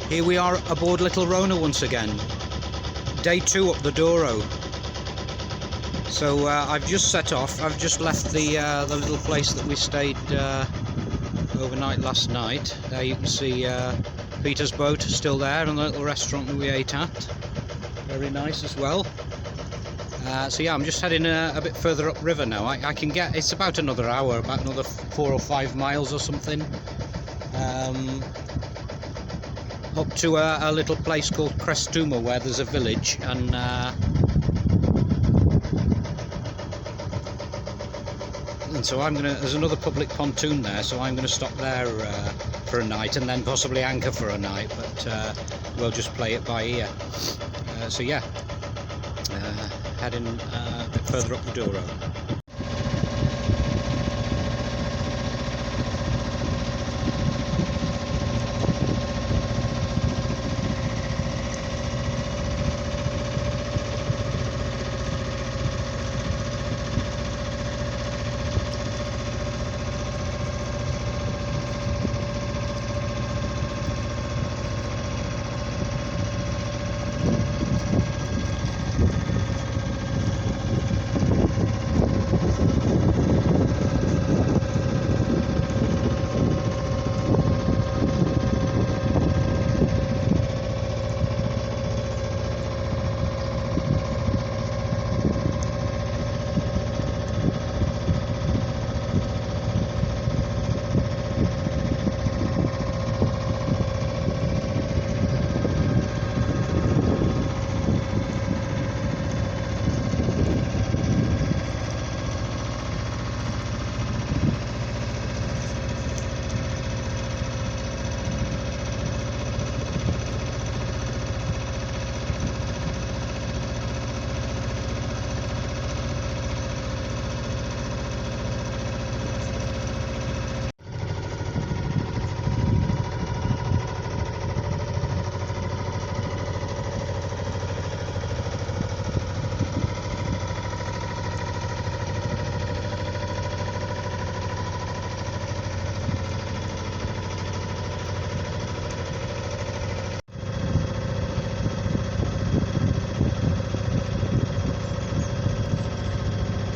Here we are aboard little Rona once again. Day 2 up the Douro. So I've just set off. I've just left the little place that we stayed overnight last night. There you can see Peter's boat still there, and the little restaurant that we ate at. Very nice as well. So yeah, I'm just heading a bit further upriver now. I can get, it's about another hour, about another 4 or 5 miles or something. Up to a little place called Crestuma, where there's a village, and so I'm gonna, there's another public pontoon there, so I'm gonna stop there for a night, and then possibly anchor for a night, but we'll just play it by ear. So yeah, heading a bit further up the Douro.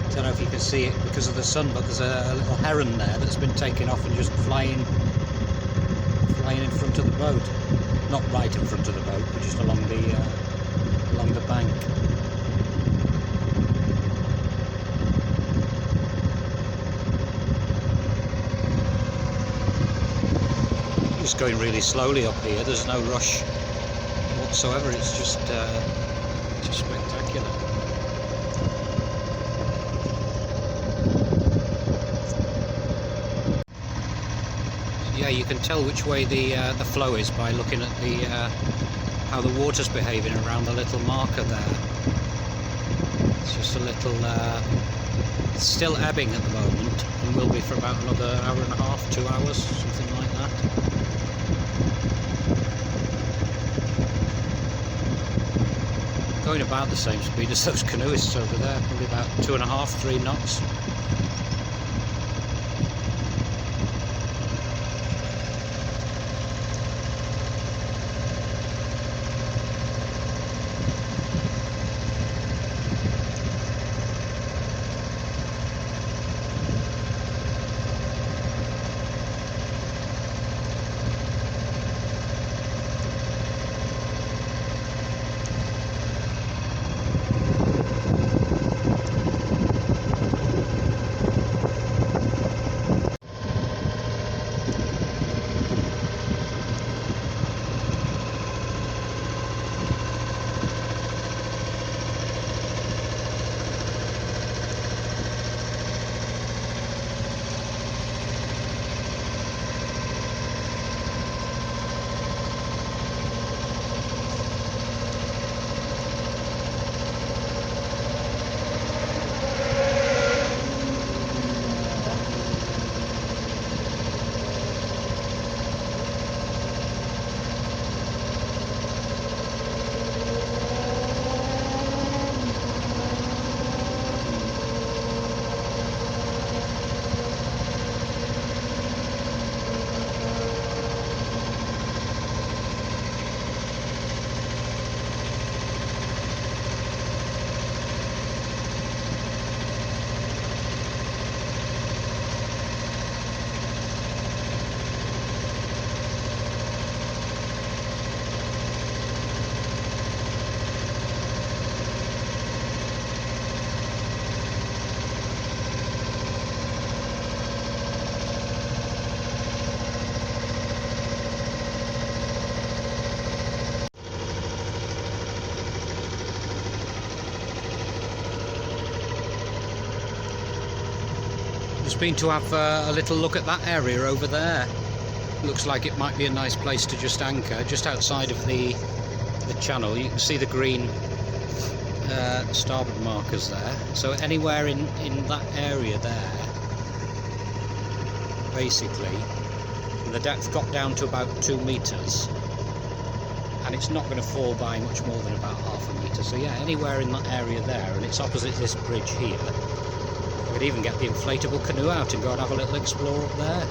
I don't know if you can see it because of the sun, but there's a little heron there that's been taken off and just flying in front of the boat. Not right in front of the boat, but just along the bank. Just going really slowly up here. There's no rush whatsoever. It's just spectacular. Yeah, you can tell which way the flow is by looking at the how the water's behaving around the little marker there. It's just a little, it's still ebbing at the moment, and will be for about another hour and a half, 2 hours, something like that. Going about the same speed as those canoeists over there, probably about 2.5, 3 knots. been to have a little look at that area over there. Looks like it might be a nice place to just anchor, just outside of the channel. You can see the green starboard markers there. So anywhere in that area there, basically, the depth got down to about 2 meters, and it's not going to fall by much more than about half a metre. So yeah, anywhere in that area there, and it's opposite this bridge here. I could even get the inflatable canoe out and go and have a little explore up there.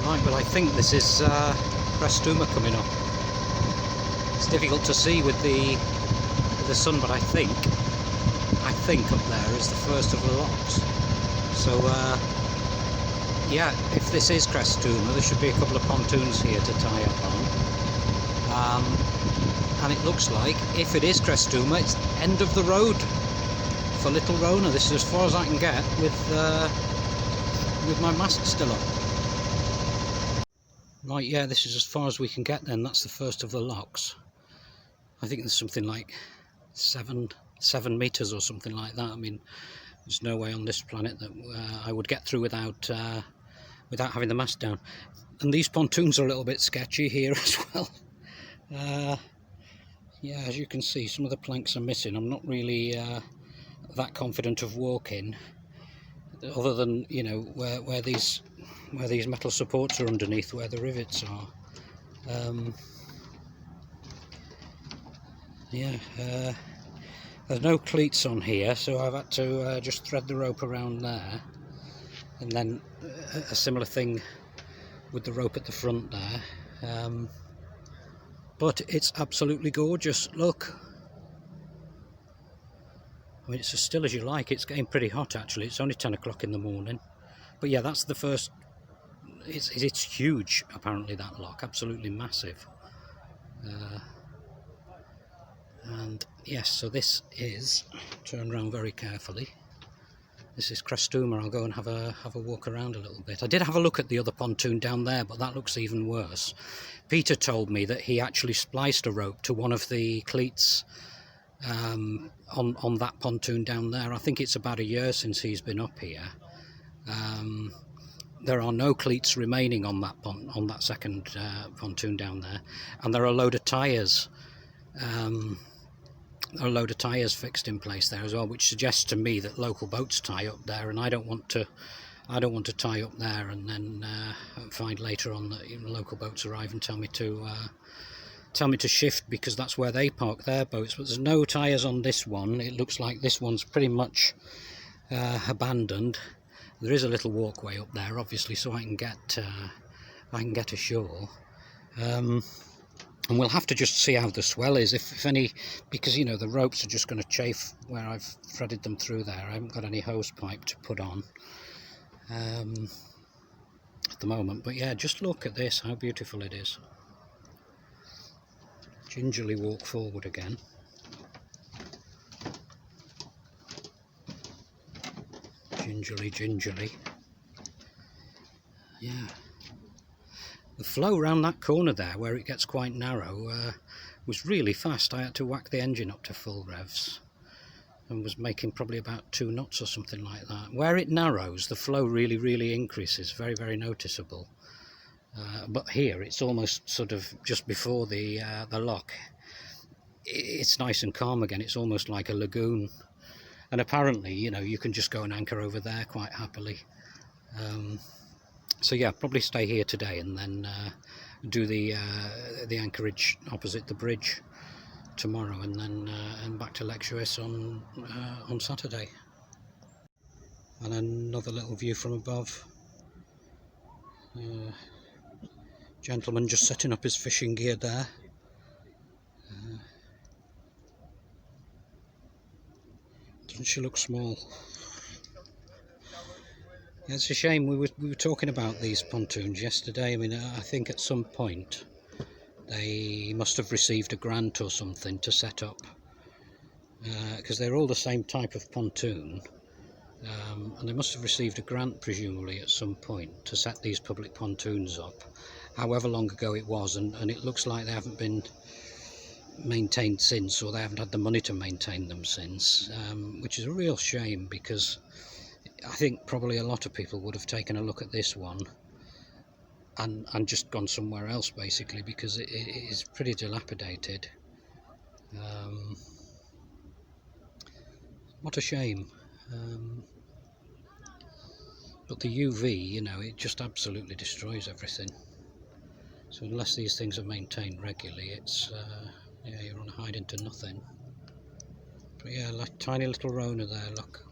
Right, well I think this is Crestuma coming up. It's difficult to see with the sun, but I think up there is the first of the locks. So yeah, if this is Crestuma, there should be a couple of pontoons here to tie up on. And it looks like, if it is Crestuma, it's end of the road for Little Rona. This is as far as I can get with my mast still up. Right, yeah, this is as far as we can get then. That's the first of the locks. I think there's something like 7 meters or something like that. I mean, there's no way on this planet that I would get through without having the mast down. And these pontoons are a little bit sketchy here as well. Yeah, as you can see, some of the planks are missing. I'm not really that confident of walking, other than, you know, where these metal supports are underneath, where the rivets are. Yeah, there's no cleats on here, so I've had to just thread the rope around there, and then a similar thing with the rope at the front there. But it's absolutely gorgeous. Look, I mean, it's as still as you like. It's getting pretty hot actually. It's only 10 o'clock in the morning, but yeah, that's the first. It's huge apparently, that lock, absolutely massive. And yes, so this is, turn around very carefully, this is Crestuma. I'll go and have a walk around a little bit. I did have a look at the other pontoon down there, but that looks even worse. Peter told me that he actually spliced a rope to one of the cleats on that pontoon down there. I think it's about a year since he's been up here. There are no cleats remaining on that second pontoon down there, and there are a load of tyres. Fixed in place there as well, which suggests to me that local boats tie up there, and I don't want to tie up there and then find later on that local boats arrive and tell me to shift, because that's where they park their boats. But there's no tyres on this one. It looks like this one's pretty much abandoned. There is a little walkway up there, obviously, so I can get ashore. And we'll have to just see how the swell is, if any, because, you know, the ropes are just going to chafe where I've threaded them through there. I haven't got any hose pipe to put on at the moment. But yeah, just look at this, how beautiful it is. gingerly walk forward again. Gingerly. Yeah. The flow around that corner there, where it gets quite narrow, was really fast. I had to whack the engine up to full revs and was making probably about 2 knots or something like that. Where it narrows, the flow really increases, very noticeable. But here it's almost sort of just before the lock. It's nice and calm again. It's almost like a lagoon. And apparently, you know, you can just go and anchor over there quite happily. So yeah, probably stay here today and then do the anchorage opposite the bridge tomorrow, and then and back to Lecturis on Saturday. And another little view from above. Gentleman just setting up his fishing gear there. Doesn't she look small? It's a shame. We were talking about these pontoons yesterday. I mean, I think at some point they must have received a grant or something to set up, because they're all the same type of pontoon, and they must have received a grant presumably at some point to set these public pontoons up, however long ago it was, and it looks like they haven't been maintained since, or they haven't had the money to maintain them since, which is a real shame, because I think probably a lot of people would have taken a look at this one and just gone somewhere else, basically, because it is pretty dilapidated. What a shame. But the UV, you know, it just absolutely destroys everything. So unless these things are maintained regularly, it's yeah, you're on a hide into nothing. But yeah, like tiny little Rona there, look.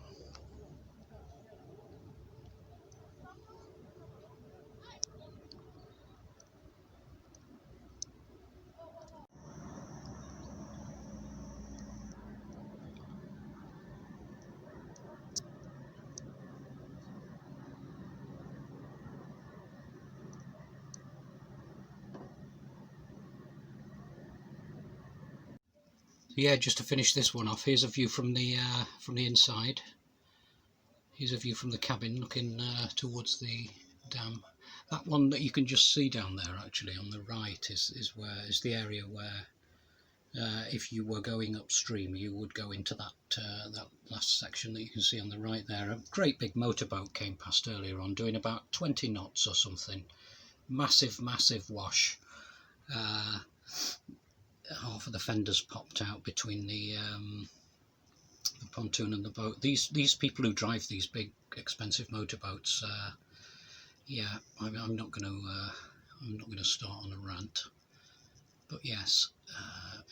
Yeah, just to finish this one off, here's a view from the inside. Here's a view from the cabin looking towards the dam. That one that you can just see down there, actually on the right, is the area where if you were going upstream, you would go into that last section that you can see on the right there. A great big motorboat came past earlier on, doing about 20 knots or something. Massive wash. Half of the fenders popped out between the pontoon and the boat. These people who drive these big expensive motorboats, yeah, I'm not going to start on a rant, but yes,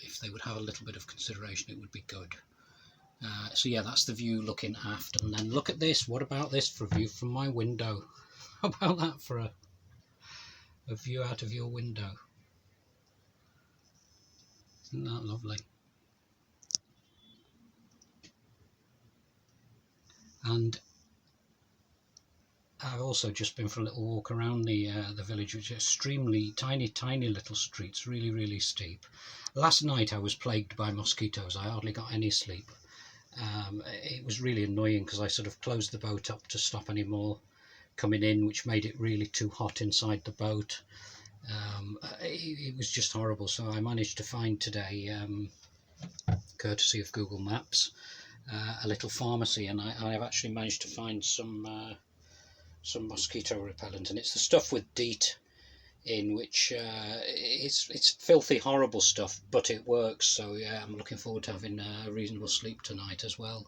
if they would have a little bit of consideration, it would be good. So yeah, that's the view looking aft, and then look at this. What about this for a view from my window? How about that for a view out of your window? Isn't that lovely? And I've also just been for a little walk around the village, which is extremely tiny little streets, really steep. Last night I was plagued by mosquitoes. I hardly got any sleep. It was really annoying because I sort of closed the boat up to stop any more coming in, which made it really too hot inside the boat. It was just horrible. So I managed to find today, courtesy of Google Maps, a little pharmacy, and I have actually managed to find some mosquito repellent, and it's the stuff with DEET in, which it's filthy, horrible stuff, but it works. So yeah, I'm looking forward to having a reasonable sleep tonight as well.